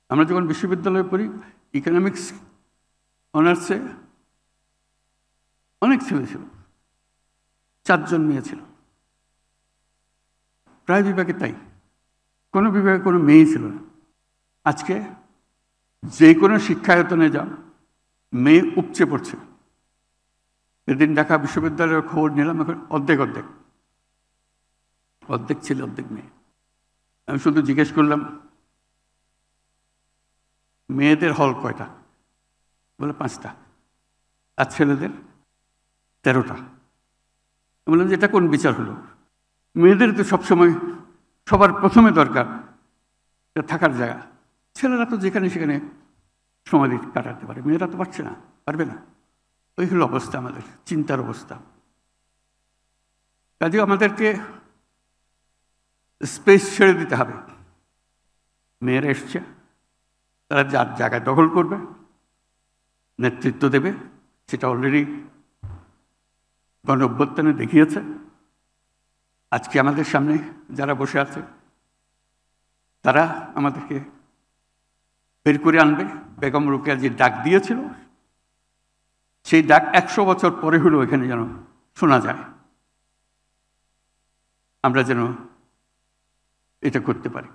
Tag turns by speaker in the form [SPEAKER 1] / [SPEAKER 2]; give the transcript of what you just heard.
[SPEAKER 1] আমরা যখন বিশ্ববিদ্যালয়ে পড়ি ইকোনমিক্স অনার্সে অনেক ছেলে ছিল, 4 জন মেয়ে ছিল। প্রায় বিভাগে তাই, কোনো বিভাগে কোনো মেয়েই ছিল না। আজকে যে কোনো শিক্ষায়তনে যাও, মেয়ে উপচে পড়ছে। এদিন ঢাকা বিশ্ববিদ্যালয়ের খবর নিলাম, এখন অর্ধেক ছিল, অর্ধেক মেয়ে। আমি শুধু জিজ্ঞেস করলাম, মেয়েদের হল কয়টা? বলে 5টা, আর ছেলেদের 13টা। বললাম যে এটা কোন বিচার হলো? মেয়েদের তো সবসময় সবার প্রথমে দরকার থাকার জায়গা, ছেলেরা তো যেখানে সেখানে সময় কাটাতে পারে, মেয়েরা তো পারবে না। ওই হলো অবস্থা, আমাদের চিন্তার অবস্থা। কাজেও আমাদেরকে স্পেস ছেড়ে দিতে হবে। মেয়েরা এসছে, তারা যার জায়গায় দখল করবে, নেতৃত্ব দেবে, সেটা অলরেডি গণ অভ্যুত্থানে দেখিয়েছে। আজকে আমাদের সামনে যারা বসে আছে তারা আমাদেরকে বের করে আনবে। বেগম রোকেয়া যে ডাক দিয়েছিল, সেই ডাক 100 বছর পরে হলেও এখানে যেন শোনা যায়, আমরা যেন এটা করতে পারি।